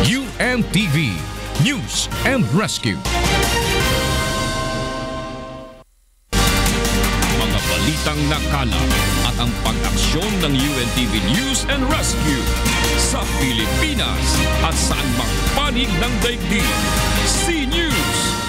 UNTV News and Rescue. Mga balitang nakalap at ang pag-aksyon ng UNTV News and Rescue sa Pilipinas at saan mang panig ng daigdig. C-News.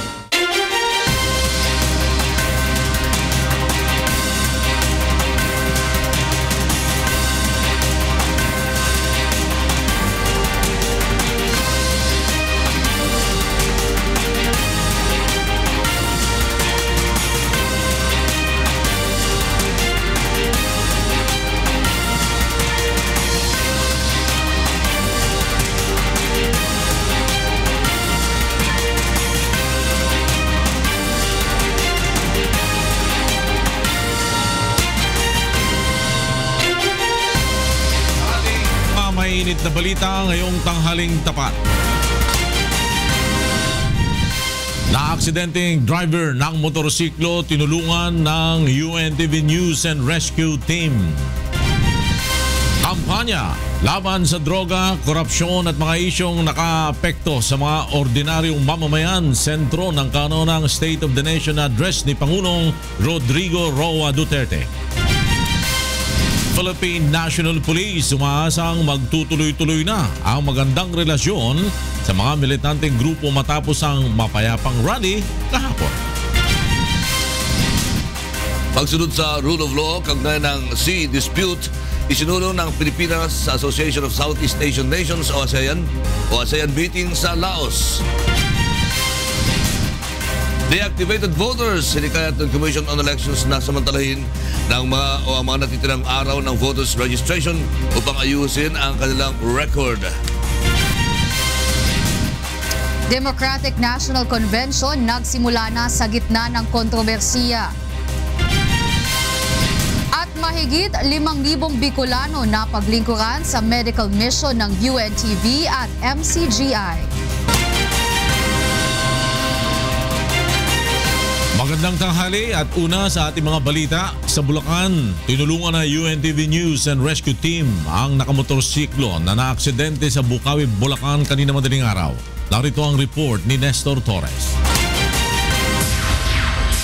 Mainit na balita ngayong tanghaling tapat. Naaksidenteng driver ng motorsiklo tinulungan ng UNTV News and Rescue Team. Kampanya laban sa droga, korupsyon at mga isyong nakaapekto sa mga ordinaryong mamamayan, sentro ng kanonang State of the Nation Address ni Pangulong Rodrigo Roa Duterte. Philippine National Police umaasang magtutuloy-tuloy na ang magandang relasyon sa mga militanteng grupo matapos ang mapayapang rally kahapon. Pagsunod sa rule of law, kaugnay ng sea dispute, isinulong ng Pilipinas Association of Southeast Asian Nations o ASEAN meeting sa Laos. Deactivated voters, hinikayat ng Commission on Elections na samantalahin ng mga natitirang araw ng voters registration upang ayusin ang kanilang record. Democratic National Convention nagsimula na sa gitna ng kontrobersiya. At mahigit 5,000 Bicolano na paglingkuran sa medical mission ng UNTV at MCGI. Magandang tanghali at una sa ating mga balita. Sa Bulacan, tinulungan na UNTV News and Rescue Team ang nakamotorsiklo na naaksidente sa Bukawi, Bulacan kanina madaling araw. Narito ang report ni Nestor Torres.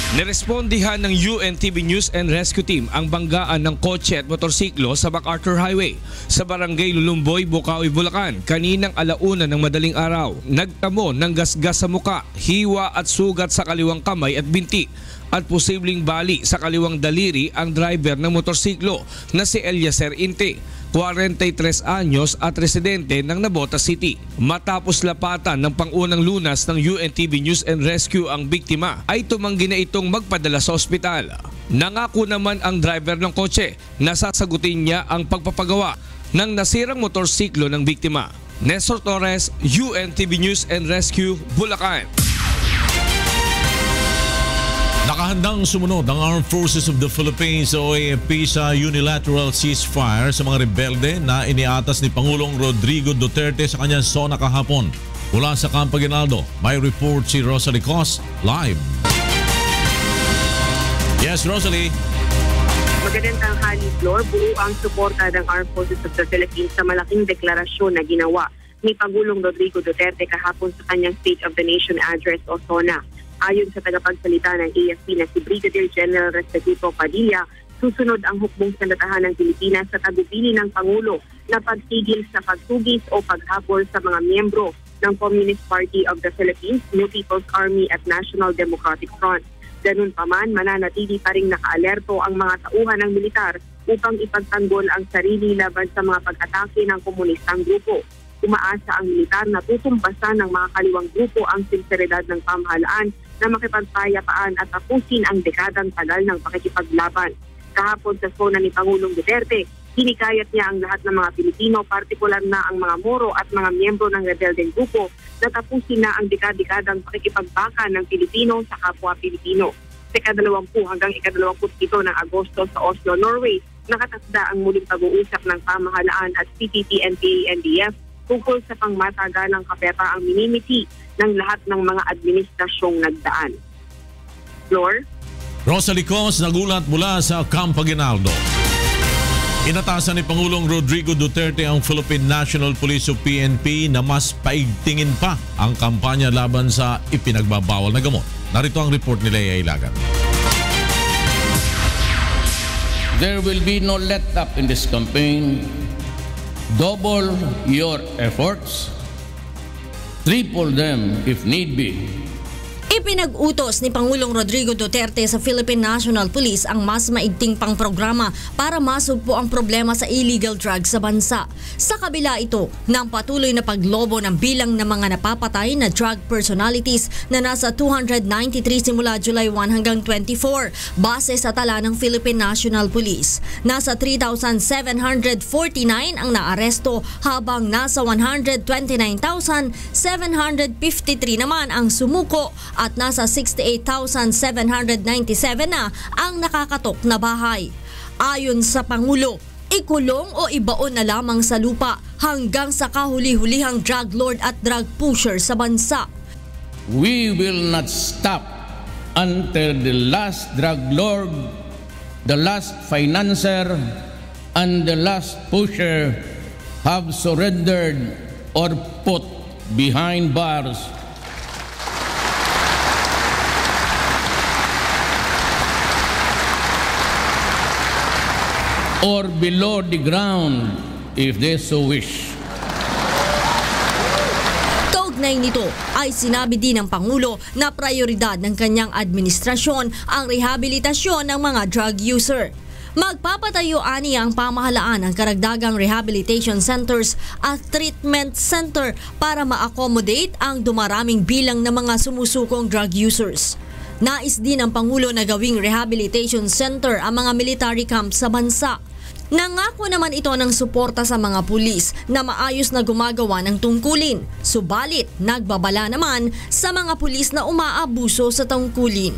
Nirespondihan ng UNTV News and Rescue Team ang banggaan ng kotse at motorsiklo sa MacArthur Highway sa Barangay Lulumboy, Bukawi, Bulacan kaninang alauna ng madaling araw. Nagtamo ng gasgas sa muka, hiwa at sugat sa kaliwang kamay at binti at posibleng bali sa kaliwang daliri ang driver ng motorsiklo na si Eliezer Inte, 43 anyos at residente ng Navotas City. Matapos lapatan ng pangunang lunas ng UNTV News and Rescue ang biktima, ay tumanggi na itong magpadala sa ospital. Nangako naman ang driver ng kotse na sasagutin niya ang pagpapagawa ng nasirang motorsiklo ng biktima. Nestor Torres, UNTV News and Rescue, Bulacan. Nakahandang sumunod ang Armed Forces of the Philippines o AFP sa unilateral ceasefire sa mga rebelde na iniatas ni Pangulong Rodrigo Duterte sa kanyang SONA kahapon. Mula sa Camp Aguinaldo, may report si Rosalie Cos live. Yes, Rosalie. Magandang tanghali, Flor. Buo ang suporta ng Armed Forces of the Philippines sa malaking deklarasyon na ginawa ni Pangulong Rodrigo Duterte kahapon sa kanyang State of the Nation Address o SONA. Ayon sa tagapagsalita ng AFP na si Brigadier General Restituto Padilla, susunod ang hukbong sandatahan ng Pilipinas sa tagumpili ng Pangulo na pagtigil sa pagtugis o paghabol sa mga miyembro ng Communist Party of the Philippines, New People's Army at National Democratic Front. Ganun pa man, mananatili pa rin nakaalerto ang mga tauhan ng militar upang ipagtanggol ang sarili laban sa mga pag-atake ng komunistang grupo. Umaasa ang militar na tutumpasan ng mga kaliwang grupo ang sinseridad ng pamahalaan na makipagpayapaan at tapusin ang dekadang tagal ng pakikipaglaban. Kahapon sa SONA ni Pangulong Duterte, hinikayat niya ang lahat ng mga Pilipino, partikular na ang mga Moro at mga miyembro ng rebeldeng grupo na tapusin na ang dekadang pakikipagbakan ng Pilipino sa kapwa Pilipino. Sa ika-20 hanggang ika-27 ng Agosto sa Oslo, Norway, nakatakda ang muling pag-uusap ng pamahalaan at CPP-NPA-NDF tungkol sa pangmatagalang kaperaang minimiti ng lahat ng mga administrasyong nagdaan. Flor? Rosalie Cos nagulat mula sa Camp Aguinaldo. Inatasan ni Pangulong Rodrigo Duterte ang Philippine National Police o PNP na mas paigtingin pa ang kampanya laban sa ipinagbabawal na gamot. Narito ang report ni Lea Ilagan. There will be no let up in this campaign. Double your efforts. Triple them if need be. Ipinag-utos ni Pangulong Rodrigo Duterte sa Philippine National Police ang mas maigting pang programa para masugpo ang problema sa illegal drugs sa bansa. Sa kabila ito ng patuloy na paglobo ng bilang ng mga napapatay na drug personalities na nasa 293 simula July 1 hanggang 24 base sa tala ng Philippine National Police. Nasa 3,749 ang naaresto habang nasa 129,753 naman ang sumuko at nasa 68,797 na ang nakakatok na bahay. Ayon sa Pangulo, ikulong o ibaon na lamang sa lupa hanggang sa kahuli-hulihang drug lord at drug pusher sa bansa. We will not stop until the last drug lord, the last financier, and the last pusher have surrendered or put behind bars. Or below the ground if they so wish. Kaugnay nito ay sinabi din ng Pangulo na prioridad ng kanyang administrasyon ang rehabilitasyon ng mga drug user. Magpapatayo ani ang pamahalaan ng karagdagang rehabilitation centers at treatment center para ma-accommodate ang dumaraming bilang ng mga sumusukong drug users. Nais din ng Pangulo na gawing rehabilitation center ang mga military camp sa bansa. Nangako naman ito ng suporta sa mga pulis na maayos na gumagawa ng tungkulin. Subalit, nagbabala naman sa mga pulis na umaabuso sa tungkulin.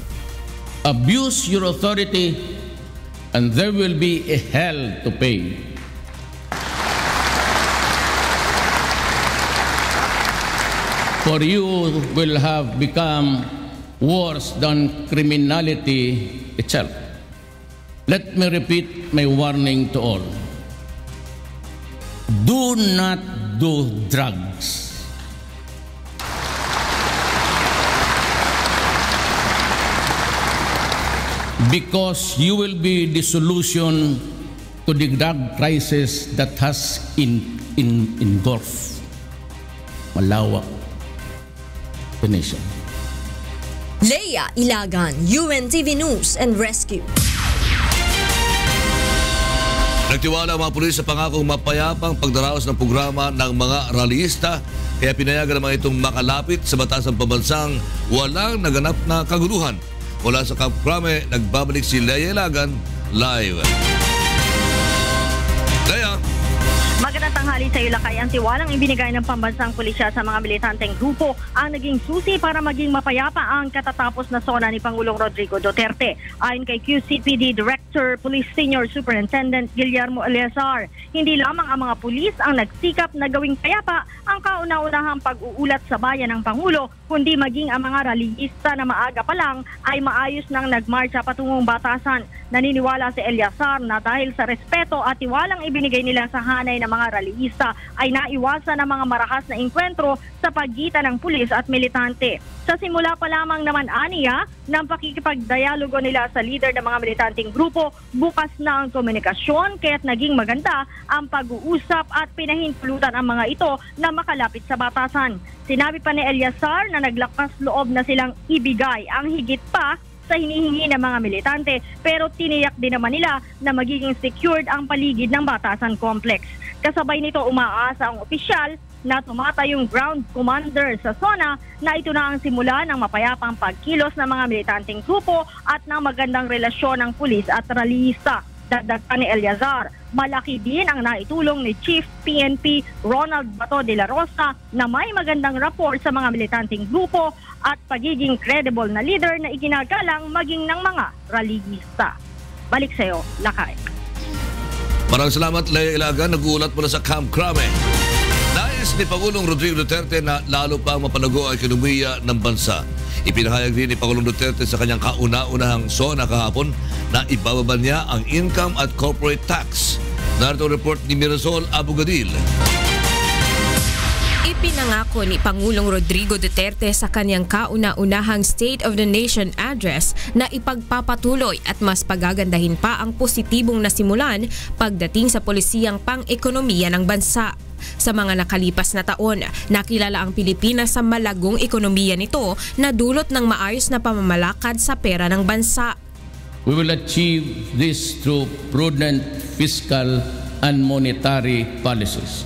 Abuse your authority and there will be a hell to pay. For you will have become worse than criminality itself. Let me repeat my warning to all. Do not do drugs. Because you will be the solution to the drug crisis that has engulfed malawak the nation. Lea Ilagan, UNTV News and Rescue. Nagtiwala ang mga pulis sa pangakong mapayapang pagdaraos ng programa ng mga rallyista, kaya pinayagan naman itong makalapit sa batasang pambansang walang naganap na kaguluhan. Mula sa Camp Crame, nagbabalik si Lea Ilagan live. Lea! Magandang tanghali sa iyo, Lakay. Ang tiwalang ibinigay ng pambansang pulisya sa mga militanteng grupo ang naging susi para maging mapayapa ang katatapos na sona ni Pangulong Rodrigo Duterte. Ayon kay QCPD Director Police Senior Superintendent Guillermo Eleazar, hindi lamang ang mga pulis ang nagsikap na gawing payapa ang kauna-unahang pag-uulat sa bayan ng Pangulo, kundi maging ang mga rallyista na maaga pa lang ay maayos nang nagmarcha patungong batasan. Naniniwala si Eleazar na dahil sa respeto at tiwalang ibinigay nila sa hanay ng mga rallyista ay naiwasan ang mga marahas na engkwentro sa pagitan ng pulis at militante. Sa simula pa lamang naman aniya ng pakikipagdialogo nila sa leader ng mga militanteng grupo, bukas na ang komunikasyon kaya't naging maganda ang pag-uusap at pinahintulutan ang mga ito na makalapit sa batasan. Sinabi pa ni Eleazar na naglakas loob na silang ibigay ang higit pa sa hinihingi ng mga militante, pero tiniyak din naman nila na magiging secured ang paligid ng batasan complex. Kasabay nito umaasa ang opisyal na tumatayong ground commander sa zona na ito na ang simula ng mapayapang pagkilos ng mga militanteng grupo at ng magandang relasyon ng pulis at rallyista. Dagdag pa ni Eleazar, malaki din ang naitulong ni Chief PNP Ronald Bato de la Rosa na may magandang rapport sa mga militanteng grupo at pagiging credible na leader na iginagalang maging ng mga rallyista. Balik sa iyo, Lakay. Maraming salamat, Lea Ilagan. Nag-uulat mula sa Camp Crame. Nais ni Pangulong Rodrigo Duterte na lalo pa mapalago ang ekonomiya ng bansa. Ipinahayag din ni Pangulong Duterte sa kanyang kauna-unahang sona kahapon na ibababa niya ang income at corporate tax. Narito ang report ni Mirasol Abogadil. Ipinangako ni Pangulong Rodrigo Duterte sa kanyang kauna-unahang State of the Nation address na ipagpapatuloy at mas pagagandahin pa ang positibong nasimulan pagdating sa polisiyang pang-ekonomiya ng bansa. Sa mga nakalipas na taon, nakilala ang Pilipinas sa malagong ekonomiya nito na dulot ng maayos na pamamalakad sa pera ng bansa. We will achieve this through prudent fiscal and monetary policies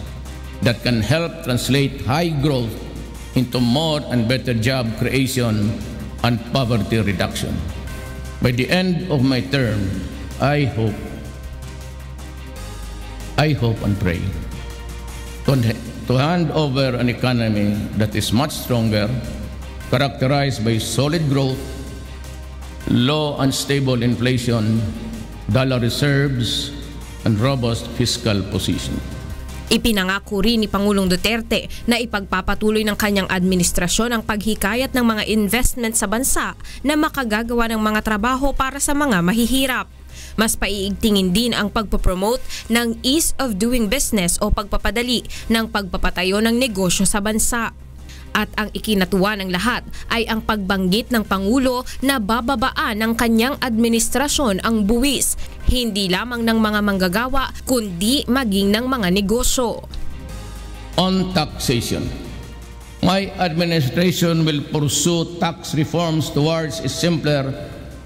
that can help translate high growth into more and better job creation and poverty reduction. By the end of my term, I hope and pray to hand over an economy that is much stronger, characterized by solid growth, low and stable inflation, dollar reserves, and robust fiscal position. Ipinangako rin ni Pangulong Duterte na ipagpapatuloy ng kanyang administrasyon ang paghikayat ng mga investment sa bansa na makagagawa ng mga trabaho para sa mga mahihirap. Mas paiigtingin din ang pagpopromote ng ease of doing business o pagpapadali ng pagpapatayo ng negosyo sa bansa. At ang ikinatuwa ng lahat ay ang pagbanggit ng Pangulo na bababaan ng kanyang administrasyon ang buwis, hindi lamang ng mga manggagawa kundi maging ng mga negosyo. On taxation, my administration will pursue tax reforms towards a simpler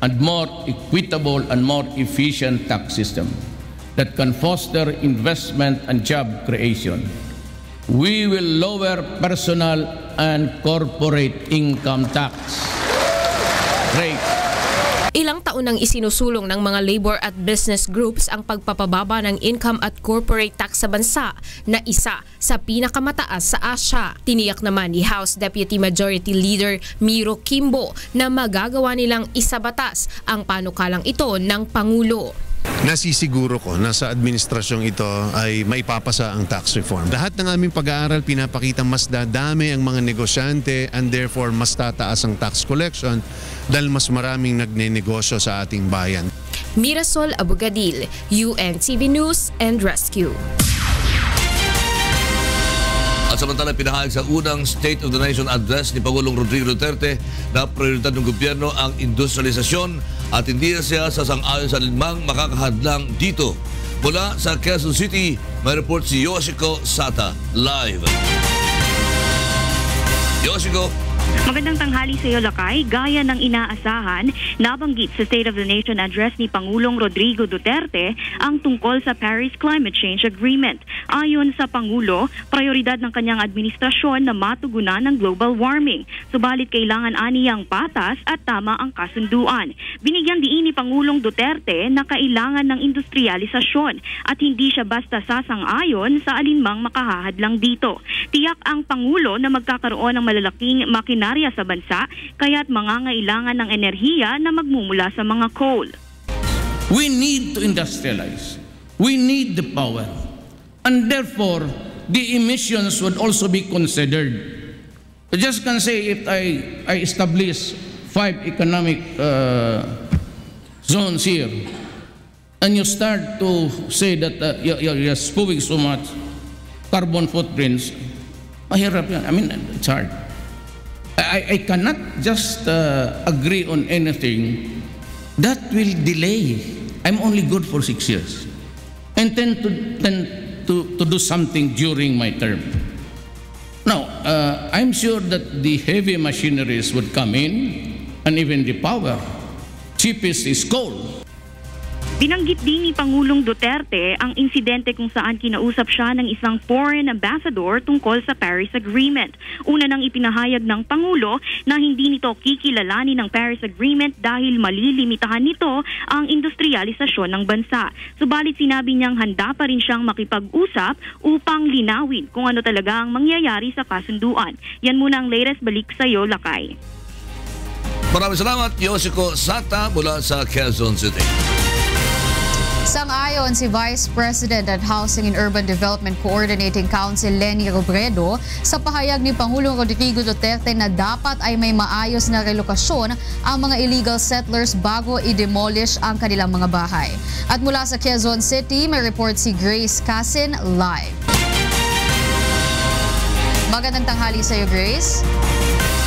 and more equitable and more efficient tax system that can foster investment and job creation. We will lower personal and corporate income tax rate. Ilang taon nang isinusulong ng mga labor at business groups ang pagpapababa ng income at corporate tax sa bansa na isa sa pinakamataas sa Asia. Tiniyak naman ni House Deputy Majority Leader Miro Kimbo na magagawa nilang isabatas ang panukalang ito ng Pangulo. Nasisiguro ko na sa administrasyong ito ay maipapasa ang tax reform. Lahat ng aming pag-aaral pinapakita mas dadami ang mga negosyante and therefore mas tataas ang tax collection dahil mas maraming nagnenegosyo sa ating bayan. Mirasol Abogadil, UNTV News and Rescue. At samantala pinahayag sa unang State of the Nation address ni Pangulong Rodrigo Duterte na prioridad ng gobyerno ang industrialisasyon at hindi siya sasang-ayon sa alinmang makakahadlang dito. Mula sa Quezon City, may report si Yoshiko Sata live. Yoshiko. Magandang tanghali sa iyo, Lakay. Gaya ng inaasahan, nabanggit sa State of the Nation address ni Pangulong Rodrigo Duterte ang tungkol sa Paris Climate Change Agreement. Ayon sa Pangulo, prioridad ng kanyang administrasyon na matugunan ng global warming. Subalit kailangan aniyang patas at tama ang kasunduan. Binigyan diin ni Pangulong Duterte na kailangan ng industrialisasyon at hindi siya basta sasang-ayon sa alinmang makahahadlang dito. Tiyak ang Pangulo na magkakaroon ng malalaking makinarya sa bansa kaya't mangangailangan ng enerhiya na magmumula sa mga coal. We need to industrialize. We need the power. And therefore, the emissions would also be considered. I just can say if I establish 5 economic zones here and you start to say that you're spewing so much carbon footprints, mahirap yan. I mean, it's hard. I cannot just agree on anything that will delay. I'm only good for 6 years. And tend to do something during my term. Now, I'm sure that the heavy machineries would come in and even the power. Cheapest is coal. Binanggit din ni Pangulong Duterte ang insidente kung saan kinausap siya ng isang foreign ambassador tungkol sa Paris Agreement. Una nang ipinahayag ng Pangulo na hindi nito kikilalanin ng Paris Agreement dahil malilimitahan nito ang industrialisasyon ng bansa. Subalit sinabi niyang handa pa rin siyang makipag-usap upang linawin kung ano talaga ang mangyayari sa kasunduan. Yan muna ang latest, balik sa iyo, Lakay. Maraming salamat, Yoshiko Sata mula sa Quezon City. Sang-ayon si Vice President at Housing and Urban Development Coordinating Council Leni Robredo sa pahayag ni Pangulong Rodrigo Duterte na dapat ay may maayos na relokasyon ang mga illegal settlers bago i-demolish ang kanilang mga bahay. At mula sa Quezon City, may report si Grace Casin live. Magandang tanghali sa iyo, Grace.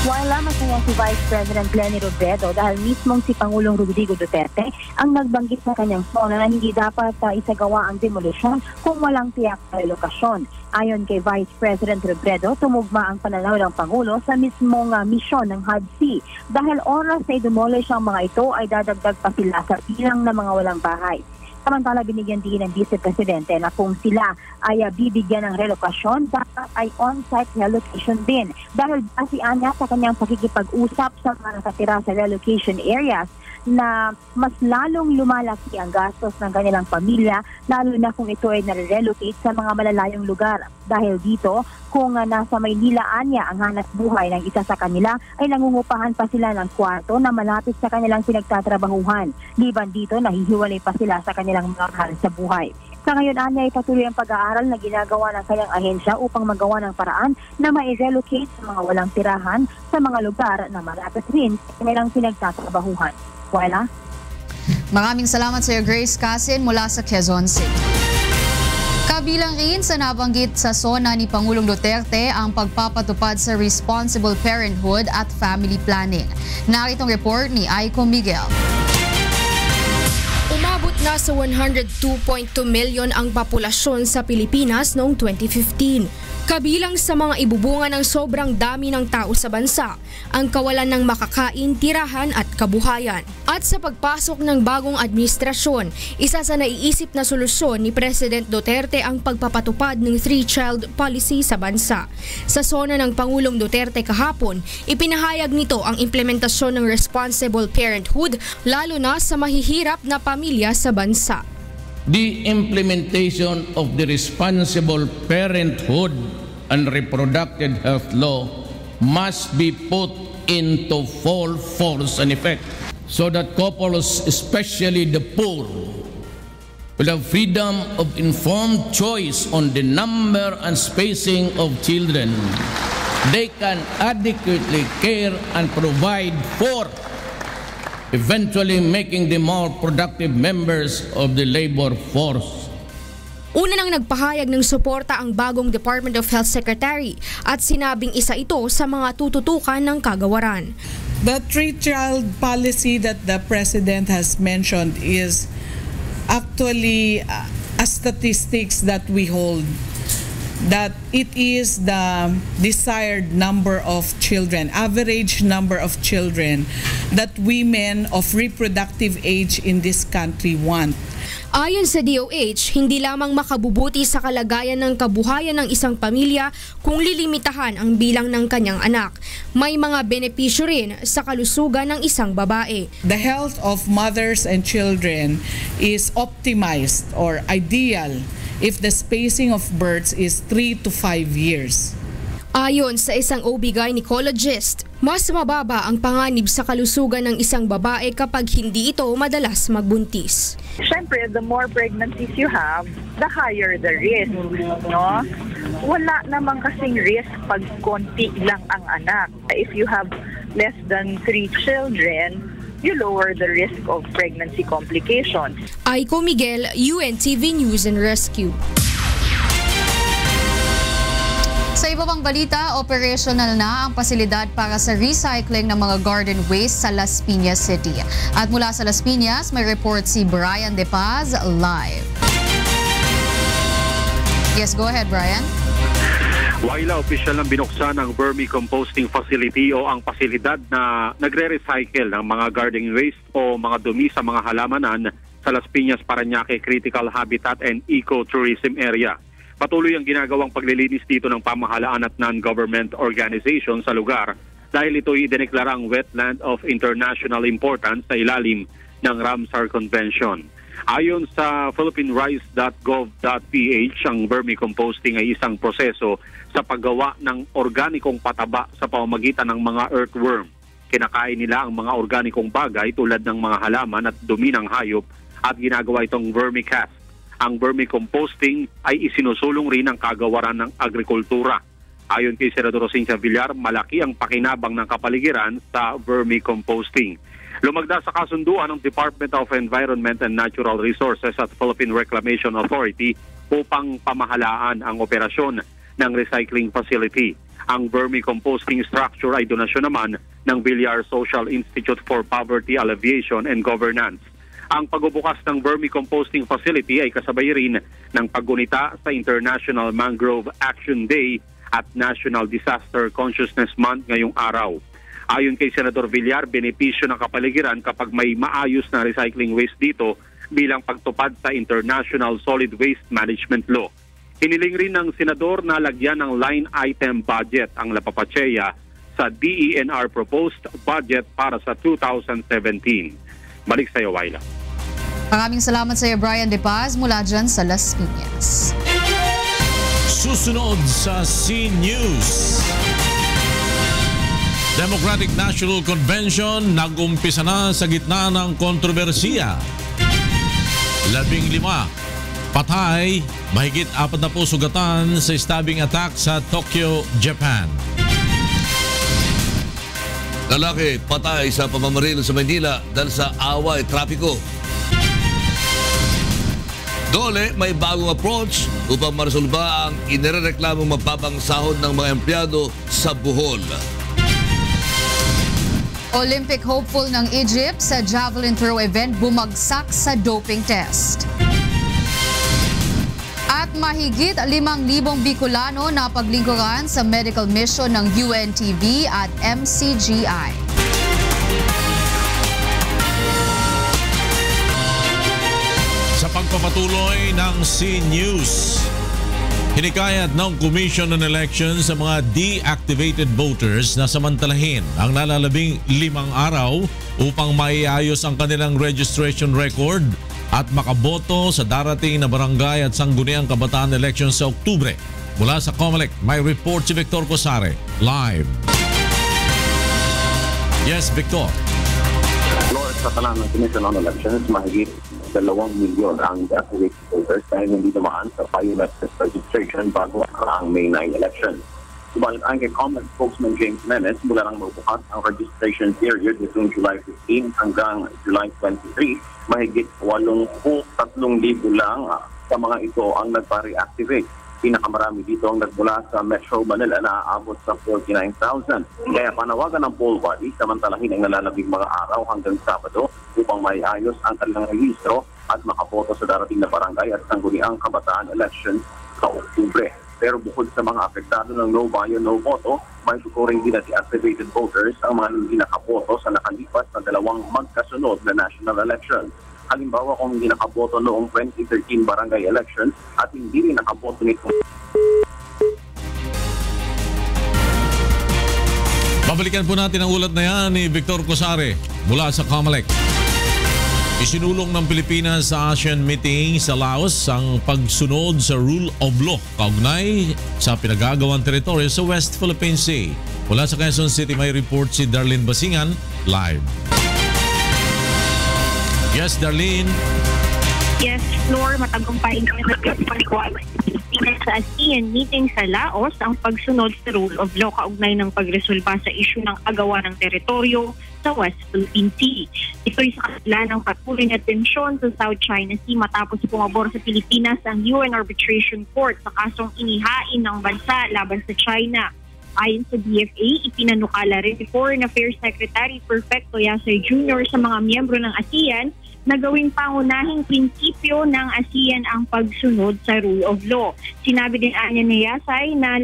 Wala masaya si Vice President Leni Robredo dahil mismong si Pangulong Rodrigo Duterte ang nagbanggit sa kanyang sona na hindi dapat isagawa ang demolisyon kung walang tiyak na relokasyon. Ayon kay Vice President Robredo, tumugma ang pananaw ng Pangulo sa mismong misyon ng HUD-C. Dahil oras na i-demolish ang mga ito ay dadagdag pa sila sa bilang ng mga walang bahay. Samantala, binigyan din ng Vice Presidente na kung sila ay bibigyan ng relokasyon, dapat ay on-site relocation din. Dahil asian niya sa kanyang pakikipag-usap sa mga nakatira sa relocation areas na mas lalong lumalaki ang gastos ng kanilang pamilya, lalo na kung ito ay nare-relocate sa mga malalayong lugar. Dahil dito, kung nasa Maynila anya ang hanap buhay ng isa sa kanila, ay nangungupahan pa sila ng kwarto na malapit sa kanilang pinagtatrabahuhan. Liban dito, nahihiwalay pa sila sa kanilang mga mahal sa buhay. Sa ngayon, anya ay patuloy ang pag-aaral na ginagawa ng kanyang ahensya upang magawa ng paraan na ma-relocate sa mga walang tirahan sa mga lugar na malapit rin sa kanilang pinagtatrabahuhan. Wala. Maraming salamat sa iyo, Grace Casin mula sa Quezon City. Kabilang rin sa nabanggit sa sona ni Pangulong Duterte ang pagpapatupad sa responsible parenthood at family planning. Naritong report ni Aiko Miguel. Umabot na sa 102.2 million ang populasyon sa Pilipinas noong 2015. Kabilang sa mga ibubunga ng sobrang dami ng tao sa bansa, ang kawalan ng makakain, tirahan at kabuhayan. At sa pagpasok ng bagong administrasyon, isa sa naiisip na solusyon ni President Duterte ang pagpapatupad ng 3-child policy sa bansa. Sa sona ng Pangulong Duterte kahapon, ipinahayag nito ang implementasyon ng responsible parenthood lalo na sa mahihirap na pamilya sa bansa. The implementation of the Responsible Parenthood and Reproductive Health Law must be put into full force and effect so that couples, especially the poor, will have freedom of informed choice on the number and spacing of children they can adequately care and provide for, eventually making them more productive members of the labor force. Una nang nagpahayag ng suporta ang bagong Department of Health Secretary at sinabing isa ito sa mga tututukan ng kagawaran. The 3-child policy that the President has mentioned is actually a statistics that we hold, that it is the desired number of children, average number of children that women of reproductive age in this country want. Ayon sa DOH, hindi lamang makabubuti sa kalagayan ng kabuhayan ng isang pamilya kung lilimitahan ang bilang ng kanyang anak. May mga benepisyo rin sa kalusugan ng isang babae. The health of mothers and children is optimized or ideal if the spacing of births is 3 to 5 years. Ayon sa isang OB-gynecologist, mas mababa ang panganib sa kalusugan ng isang babae kapag hindi ito madalas magbuntis. Siyempre, the more pregnancies you have, the higher the risk, no? Wala namang kasing risk pag konti lang ang anak. If you have less than 3 children, you lower the risk of pregnancy complications. Aiko Miguel, UNTV News and Rescue. Sa iba pang balita, operational na ang pasilidad para sa recycling ng mga garden waste sa Las Piñas City. At mula sa Las Piñas, may report si Brian De Paz live. Yes, go ahead, Brian. Waila, opisyal ng binuksan ang vermicomposting facility o ang pasilidad na nagre-recycle ng mga garden waste o mga dumi sa mga halamanan sa Las Piñas, Parañaque Critical Habitat and Ecotourism Area. Patuloy ang ginagawang paglilinis dito ng pamahalaan at non-government organization sa lugar dahil ito'y idineklarang wetland of international importance sa ilalim ng Ramsar Convention. Ayon sa philippinerice.gov.ph, ang vermicomposting ay isang proseso sa paggawa ng organikong pataba sa pamamagitan ng mga earthworm. Kinakain nila ang mga organikong bagay tulad ng mga halaman at dumi ng hayop at ginagawa itong vermicast. Ang vermicomposting ay isinusulong rin ng kagawaran ng agrikultura. Ayon kay Senador Cynthia Villar, malaki ang pakinabang ng kapaligiran sa vermicomposting. Lumagda sa kasunduan ng Department of Environment and Natural Resources at Philippine Reclamation Authority upang pamahalaan ang operasyon ng recycling facility. Ang vermicomposting structure ay donasyon naman ng Villar Social Institute for Poverty Alleviation and Governance. Ang pagbubukas ng vermicomposting facility ay kasabay rin ng paggunita sa International Mangrove Action Day at National Disaster Consciousness Month ngayong araw. Ayon kay Senador Villar, benepisyo ng kapaligiran kapag may maayos na recycling waste dito bilang pagtupad sa International Solid Waste Management Law. Hiniling rin ng Senador na lagyan ng line item budget ang Lapapatseya sa DENR proposed budget para sa 2017. Balik sa iyo, Waila. Maraming salamat sa iyo, Brian De Paz, mula dyan sa Las Piñas. Susunod sa C-News. Democratic National Convention nag-umpisa na sa gitna ng kontrobersiya. 15 patay, mahigit 40 sugatan sa stabbing attack sa Tokyo, Japan. Lalaki patay sa pamamaril sa Maynila dahil sa away trapiko. Dole, may bagong approach upang maresolba ang inirereklamong mababang sahod ng mga empleyado sa Bohol. Olympic hopeful ng Egypt sa javelin throw event bumagsak sa doping test. At mahigit 5,000 Bicolano na paglingkuran sa medical mission ng UNTV at MCGI. Sa pagpapatuloy ng C-News, hinikayat ng Commission on Elections sa mga deactivated voters na samantalahin ang nalalabing 5 araw upang maiayos ang kanilang registration record at makaboto sa darating na barangay at sangguniang kabataan elections sa Oktubre. Mula sa COMELEC, may report si Victor Cosare, live. Yes, Victor. Lord, sa talang ng Commission on Elections, mahigit 2 milyon ang deactivated voters dahil hindi dumaan sa biometric registration bago ang May 9 election. Subalit ang kay COMELEC spokesman James Menes, mula nang magbukas ang registration period nitong July 15 hanggang July 23, mahigit 83,000 lang sa mga ito ang nagpa-reactivate. Pinakamarami dito ang nagmula sa Metro Manila na aabot sa 49,000. Kaya panawagan ng poll body samantalahin ang nalalabing mga araw hanggang Sabado upang maiayos ang kanilang rehistro at makaboto sa darating na barangay at sangguniang kabataan election sa Oktubre. Pero bukod sa mga apektado ng no bayo, no voto, may tuturing din na deactivated voters ang mga hindi nakaboto sa nakalipas na 2 magkasunod na national elections. Halimbawa kung hindi nakaboto noong 2013 barangay election at hindi rin nakaboto nito. Babalikan po natin ang ulat na yan ni Victor Cosare mula sa COMELEC. Isinulong ng Pilipinas sa ASEAN meeting sa Laos ang pagsunod sa rule of law kaugnay sa pinagagawang teritoryo sa West Philippine Sea. Mula sa Quezon City may report si Darlene Basingan, live. Yes, Darlene. Yes, Floor, matagumpay kami sa ASEAN meeting sa Laos ang pagsunod sa rule of law kaugnay ng pagresolba sa isyu ng agawa ng teritoryo sa West Philippine Sea. Ito'y sa kabila ng patuloy na tensyon sa South China Sea matapos pumabor sa Pilipinas ang UN Arbitration Court sa kasong inihain ng bansa laban sa China. Ayon sa DFA, ipinanukala rin ni Foreign Affairs Secretary Perfecto Yasay Jr. sa mga miyembro ng ASEAN na gawing pangunahing prinsipyo ng ASEAN ang pagsunod sa rule of law. Sinabi din anya ni Yasay na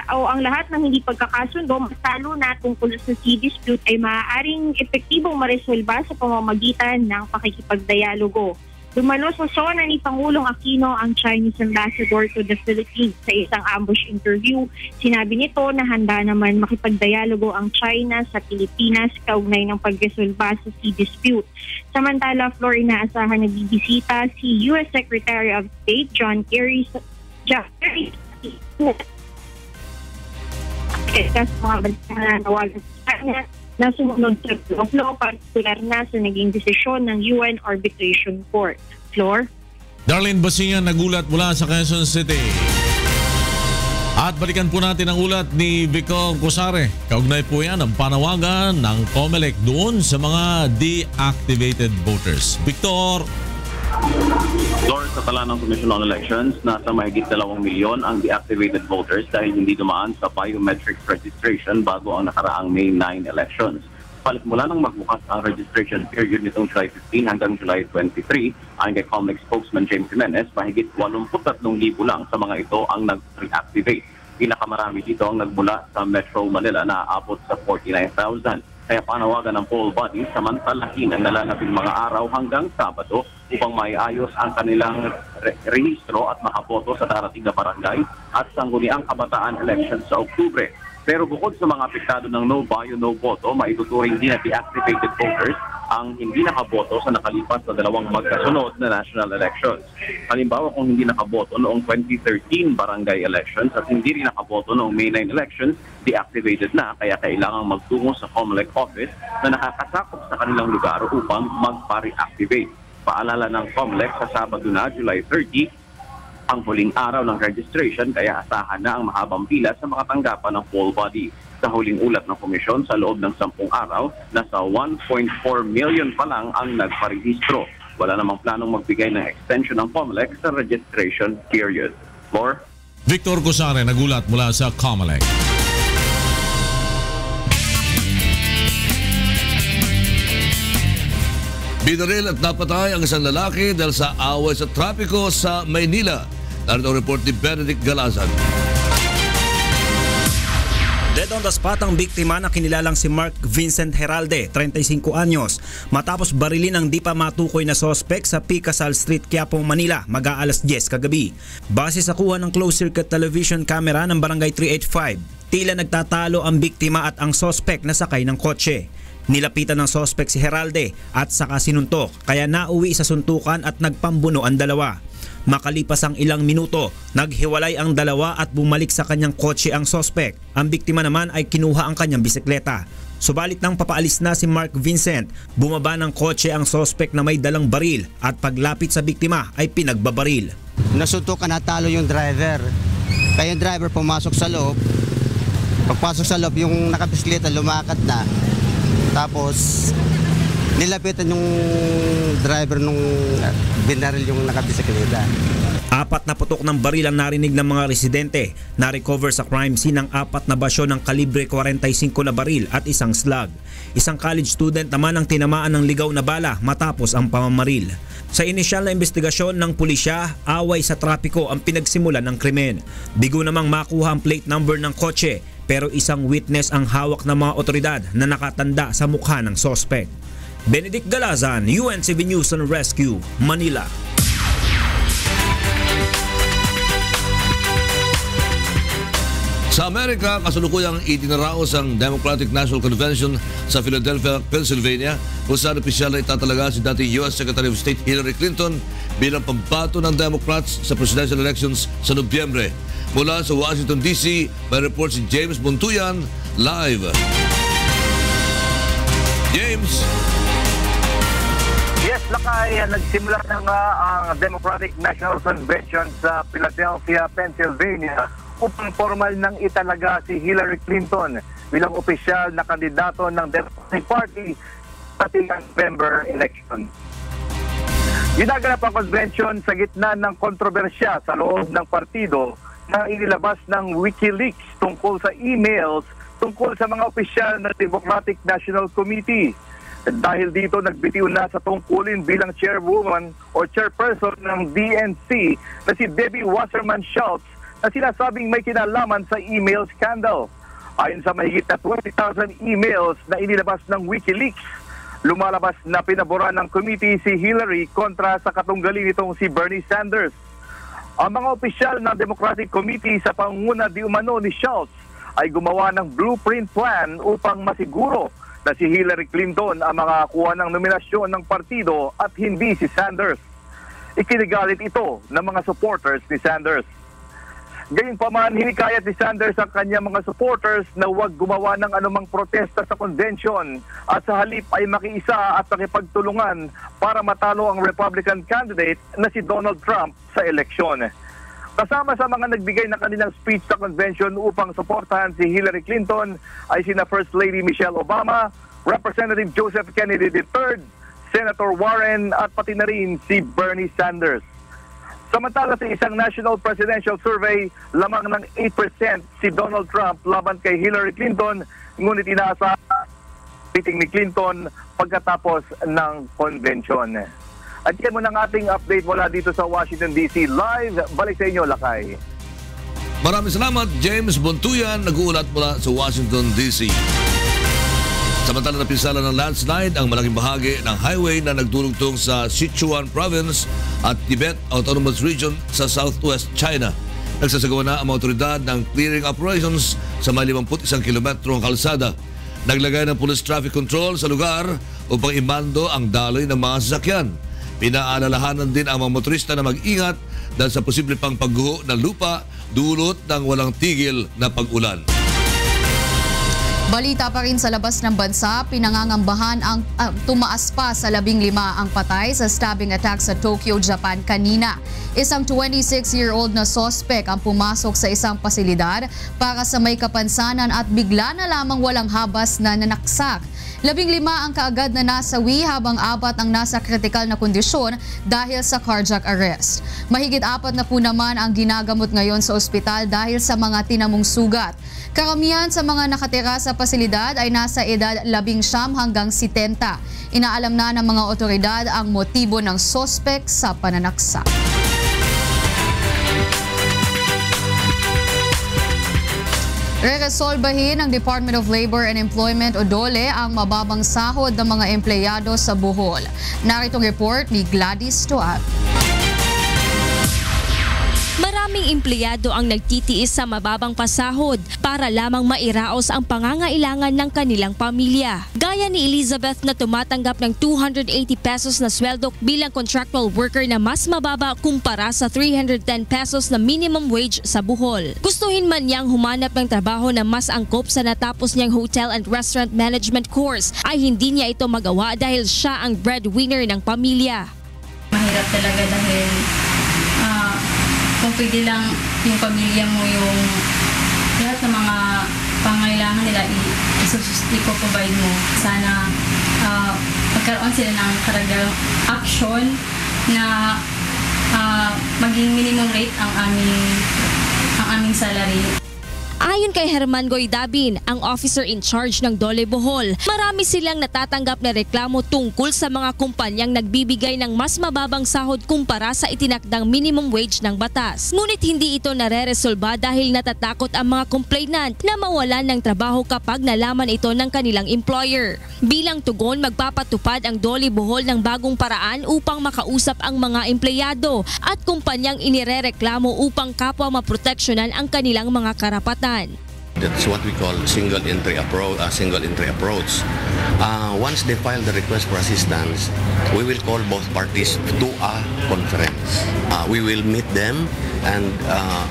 ang lahat ng hindi pagkakasundo, masalo na tungkol sa sea dispute ay maaaring epektibong maresolba sa pamamagitan ng pakikipagdialogo. Dumalo sa SONA ni Pangulong Aquino ang Chinese ambassador to the Philippines sa isang ambush interview. Sinabi nito na handa naman makipagdialogo ang China sa Pilipinas kaugnay ng pagresolba sa sea dispute. Samantala, Floor, inaasahan na bibisita si U.S. Secretary of State John Kerry sa mga bansa na nawagan sa China na sumunod sa rule of law, partikular na sa naging desisyon ng UN Arbitration Court. Floor? Darlene Basingan nagulat mula sa Quezon City. At balikan po natin ang ulat ni Victor Cosare. Kaugnay po yan ang panawagan ng COMELEC doon sa mga deactivated voters. Victor! Lord, sa tala ng Commission on Elections, nasa mahigit 2 milyon ang deactivated voters dahil hindi dumaan sa biometric registration bago ang nakaraang May 9 elections. Palit mula nang magbukas ang registration period nitong July 15 hanggang July 23, ayon kay COMELEC spokesman James Jimenez, mahigit 83,000 lang sa mga ito ang nag-reactivate. Pinakamarami dito ang nagmula sa Metro Manila na aabot sa 49,000. Kaya panawagan ng poll body samantalahin ang nalalaping mga araw hanggang Sabado upang maiayos ang kanilang rehistro at makaboto sa darating na barangay at sangguniang kabataan elections sa Oktubre. Pero bukod sa mga apektado ng no bio, no voto, maituturing din na deactivated voters ang hindi nakaboto sa nakalipas na 2 magkasunod na national elections. Halimbawa kung hindi nakaboto noong 2013 barangay elections at hindi rin nakaboto noong May 9 elections, deactivated na kaya kailangang magtungo sa COMELEC office na nakakasakop sa kanilang lugar upang magpa-reactivate. Paalala ng COMELEC sa Sabado na July 30, ang huling araw ng registration kaya asahan na ang mahabang pila sa mga tanggapan ng poll body. Sa huling ulat ng komisyon, sa loob ng 10 araw, nasa 1.4 million pa lang ang nagparehistro. Wala namang planong magbigay ng extension ng COMELEC sa registration period. Floor? Victor Cosare nagulat mula sa COMELEC. Binaril at napatay ang isang lalaki dahil sa away sa trapiko sa Maynila. Narito ang report ni Benedict Galazan. Dead on the spot ang biktima na kinilalang si Mark Vincent Heralde, 35 anyos, matapos barilin ang di pa matukoy na sospek sa Picasal Street, Quiapo, Manila, mag-aalas 10 kagabi. Base sa kuha ng closed-circuit television camera ng Barangay 385, tila nagtatalo ang biktima at ang sospek na sakay ng kotse. Nilapitan ng sospek si Heralde at saka sinuntok, kaya nauwi sa suntukan at nagpambuno ang dalawa. Makalipas ang ilang minuto, naghiwalay ang dalawa at bumalik sa kanyang kotse ang sospek. Ang biktima naman ay kinuha ang kanyang bisikleta. Subalit nang papaalis na si Mark Vincent, bumaba ng kotse ang sospek na may dalang baril at paglapit sa biktima ay pinagbabaril. Nasuntukan na talo yung driver. Kaya yung driver pumasok sa loob. Pagpasok sa loob, yung nakabisikleta lumakad na. Tapos nilapitan yung driver nung binaril yung nakabisikleta. 4 na putok ng baril ang narinig ng mga residente. Na-recover sa crime scene ang 4 na basyo ng kalibre 45 na baril at isang slug. Isang college student naman ang tinamaan ng ligaw na bala matapos ang pamamaril. Sa inisyal na investigasyon ng pulisya, away sa trapiko ang pinagsimulan ng krimen. Bigo namang makuha ang plate number ng kotse, pero isang witness ang hawak ng mga otoridad na nakatanda sa mukha ng sospek. Benedict Galazan, UNTV News and Rescue, Manila. Sa Amerika, kasulukuyang itinaraos ang Democratic National Convention sa Philadelphia, Pennsylvania, kung saan opisyal na itatalaga si dating U.S. Secretary of State Hillary Clinton bilang pambato ng Democrats sa presidential elections sa Nobyembre. Mula sa Washington, D.C., may report si James Buntuyan, live. James? Yes, Lakay, nagsimula na nga ang Democratic National Convention sa Philadelphia, Pennsylvania upang formal nang italaga si Hillary Clinton bilang opisyal na kandidato ng Democratic Party sa November election. Ginaganap ang convention sa gitna ng kontrobersya sa loob ng partido na inilabas ng WikiLeaks tungkol sa emails tungkol sa mga opisyal ng Democratic National Committee. Dahil dito nagbitiw na sa tungkulin bilang chairwoman o chairperson ng DNC na si Debbie Wasserman Schultz na sinasabing may kinalaman sa email scandal. Ayon sa mahigit na 20,000 emails na inilabas ng WikiLeaks, lumalabas na pinaboran ng committee si Hillary kontra sa katunggali nitong si Bernie Sanders. Ang mga opisyal ng Democratic Committee sa pangunguna di umano ni Schultz ay gumawa ng blueprint plan upang masiguro na si Hillary Clinton ang makakuha ng nominasyon ng partido at hindi si Sanders. Ikinigalit ito ng mga supporters ni Sanders. Gayunpaman, hinikayat ni Sanders ang kanyang mga supporters na huwag gumawa ng anumang protesta sa convention at sa halip ay makiisa at makipagtulungan para matalo ang Republican candidate na si Donald Trump sa eleksyon. Kasama sa mga nagbigay ng kanilang speech sa convention upang suportahan si Hillary Clinton ay sina First Lady Michelle Obama, Representative Joseph Kennedy III, Senator Warren at pati na rin si Bernie Sanders. Samantala sa isang national presidential survey, lamang ng 8% si Donald Trump laban kay Hillary Clinton, ngunit inaasahan meeting ni Clinton pagkatapos ng convention. At yan muna ang ating update mula dito sa Washington DC. Live, balik sa inyo, Lakay. Maraming salamat, James Bontuyan, nag-uulat mula sa Washington DC. Samantala napinsala ng landslide ang malaking bahagi ng highway na nagdurugtong sa Sichuan Province at Tibet Autonomous Region sa southwest China. Nagsasagawa na ang mga otoridad ng clearing operations sa may 51 kilometrong kalsada. Naglagay ng police traffic control sa lugar upang imando ang daloy ng mga sasakyan. Pinaalalahanan din ang mga motorista na mag-ingat dahil sa posible pang pagguho ng lupa dulot ng walang tigil na pag-ulan. Balita pa rin sa labas ng bansa, pinangangambahan ang tumaas pa sa 15 ang patay sa stabbing attack sa Tokyo, Japan kanina. Isang 26-year-old na sospek ang pumasok sa isang pasilidad para sa may kapansanan at bigla na lamang walang habas na nanaksak. 15 ang kaagad na nasawi habang 4 ang nasa kritikal na kondisyon dahil sa cardiac arrest. Mahigit 4 na po naman ang ginagamot ngayon sa ospital dahil sa mga tinamong sugat. Karamihan sa mga nakatira sa pasilidad ay nasa edad 19 hanggang 70. Inaalam na ng mga otoridad ang motibo ng sospek sa pananaksak. Reresolbahin ng Department of Labor and Employment o DOLE ang mababang sahod ng mga empleyado sa Bohol. Naritong report ni Gladys Toab. Maraming empleyado ang nagtitiis sa mababang pasahod para lamang mairaos ang pangangailangan ng kanilang pamilya. Gaya ni Elizabeth na tumatanggap ng 280 pesos na sweldo bilang contractual worker na mas mababa kumpara sa 310 pesos na minimum wage sa Bohol. Gustuhin man niyang humanap ng trabaho na mas angkop sa natapos niyang hotel and restaurant management course ay hindi niya ito magawa dahil siya ang breadwinner ng pamilya. Mahirap talaga dahil kung pwede lang yung pamilya mo yung lahat ng mga pangailangan nila i-provide mo. Sana magkaroon sila ng karagdagang action na maging minimum rate ang aming salary. Ayon kay Herman Goydabin, ang officer in charge ng DOLE Bohol, marami silang natatanggap na reklamo tungkol sa mga kumpanyang nagbibigay ng mas mababang sahod kumpara sa itinakdang minimum wage ng batas. Ngunit hindi ito nareresolba dahil natatakot ang mga complainant na mawalan ng trabaho kapag nalaman ito ng kanilang employer. Bilang tugon, magpapatupad ang DOLE Bohol ng bagong paraan upang makausap ang mga empleyado at kumpanyang inirereklamo upang kapwa maproteksyonan ang kanilang mga karapatan. That's what we call single entry approach. Once they file the request for assistance, we will call both parties to a conference. We will meet them and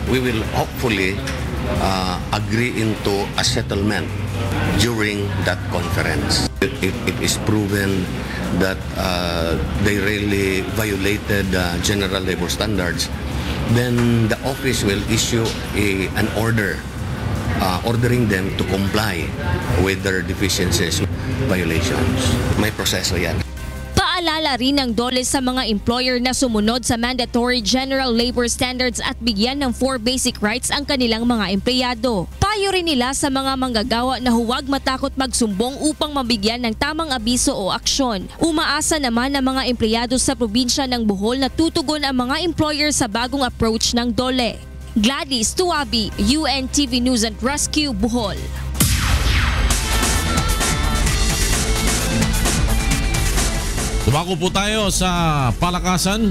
we will hopefully agree into a settlement during that conference. It is proven that they really violated general labor standards. Then the office will issue an order ordering them to comply with their deficiencies, violations. May proseso yan. Paalala rin ng DOLE sa mga employer na sumunod sa mandatory general labor standards at bigyan ng 4 basic rights ang kanilang mga empleyado. Payo rin nila sa mga manggagawa na huwag matakot magsumbong upang mabigyan ng tamang abiso o aksyon. Umaasa naman ng mga empleyado sa probinsya ng Bohol na tutugon ang mga employer sa bagong approach ng DOLE. Gladys Tuabi, UNTV News and Rescue, Bohol. Tumako po tayo sa palakasan.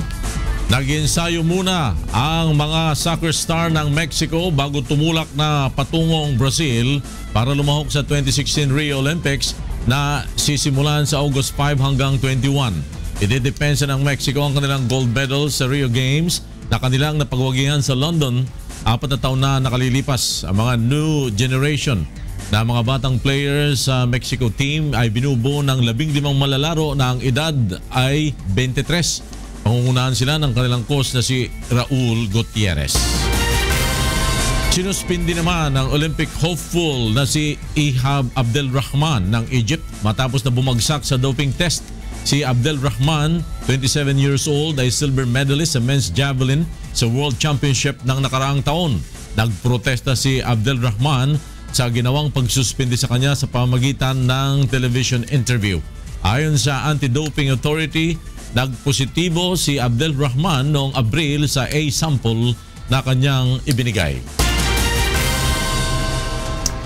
Nag-ensayo muna ang mga soccer star ng Mexico bago tumulak na patungong Brazil para lumahok sa 2016 Rio Olympics na sisimulan sa August 5 hanggang 21. Idedepensa ng Mexico ang kanilang gold medal sa Rio Games na kanilang napagwagihan sa London 4 na taon na nakalilipas, ang mga new generation na mga batang players sa Mexico team ay binubuo ng 15 malalaro na ang edad ay 23. Pangungunahan sila ng kanilang coach na si Raul Gutierrez. Sinuspindi naman ang Olympic hopeful na si Ihab Abdelrahman ng Egypt matapos na bumagsak sa doping test. Si Abdelrahman, 27 years old, ay silver medalist sa men's javelin sa World Championship ng nakaraang taon. Nagprotesta si Abdelrahman sa ginawang pagsuspindi sa kanya sa pamamagitan ng television interview. Ayon sa Anti-Doping Authority, nagpositibo si Abdelrahman noong Abril sa A sample na kanyang ibinigay.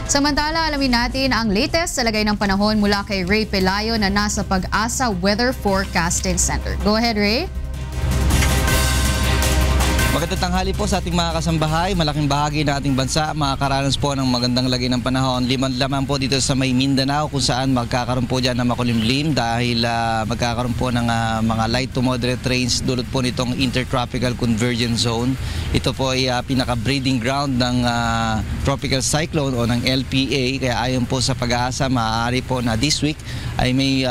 Samantala, alamin natin ang latest sa lagay ng panahon mula kay Ray Pelayo na nasa Pag-asa Weather Forecasting Center. Go ahead, Ray. Magandang tanghali po sa ating mga kasambahay. Malaking bahagi ng ating bansa makakaranas po ng magandang lagay ng panahon. Lamang po dito sa may Mindanao kung saan magkakaroon po dyan ng makulimlim dahil magkakaroon po ng mga light to moderate rains dulot po nitong Intertropical Convergence Zone. Ito po ay pinaka-breeding ground ng tropical cyclone o ng LPA. Kaya ayon po sa Pag-asa, maaari po na this week ay may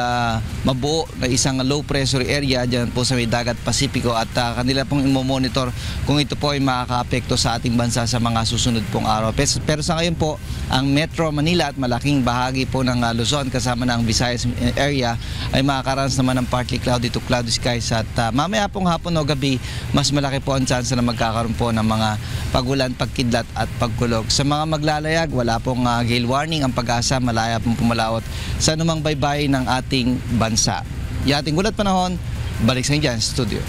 mabuo na isang low pressure area dyan po sa may dagat Pasipiko at kanila pong monitor kung ito po ay makaka-apekto sa ating bansa sa mga susunod pong araw. Pero sa ngayon po, ang Metro Manila at malaking bahagi po ng Luzon kasama ng Visayas area ay makakaranas naman ng partly cloudy to cloudy skies at mamaya pong hapon o gabi, mas malaki po ang chance na magkakaroon po ng mga pagulan, pagkidlat at pagkulog. Sa mga maglalayag, wala pong gale warning. Ang Pag-asa, malaya pong pumalawot sa anumang baybay ng ating bansa. Yung ating ulat panahon, balik sa inyo dyan, studio.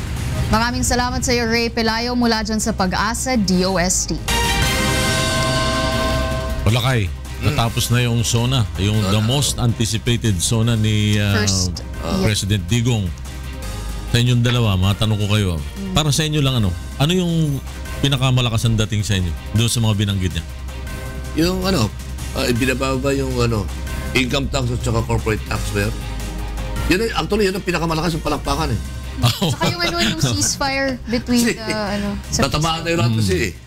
Maraming salamat sa iyo, Ray Pelayo, mula dyan sa Pag-asa DOST. Palakay, natapos na yung SONA, yung the most anticipated SONA ni President Digong. Sa inyong dalawa, matanong ko kayo, para sa inyo lang ano yung pinakamalakas ang dating sa inyo doon sa mga binanggit niya? Yung binababa yung income tax at saka corporate tax ba yan? Actually, yun ang pinakamalakas yung palakpakan eh. Saka yung yung ceasefire between tatamaan na yung lahat kasi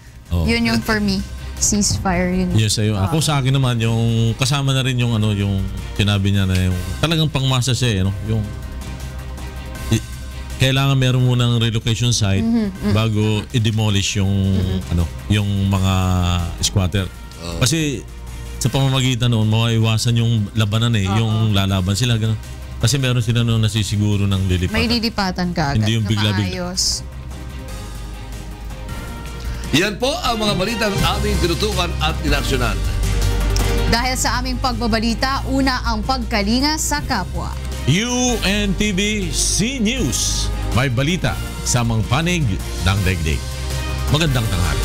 Yun yung for me. Ceasefire yun. Yes, ayun. Ako sa akin naman, yung kasama na rin yung yung sinabi niya na yung talagang pangmasa siya yung kailangan meron muna ng relocation site bago i-demolish yung yung mga squatter. Kasi sa pamamagitan noon, mawaiwasan yung labanan yung lalaban sila ganun. Kasi meron sila noon nasisiguro ng lilipatan. May lilipatan ka agad. Hindi yung bigla-bigla. Yan po ang mga balitang aming tinutukan at inaksyonan. Dahil sa aming pagbabalita, una ang pagkalinga sa kapwa. UNTV C News. May balita sa mga panig ng daigdig. Magandang tanghali.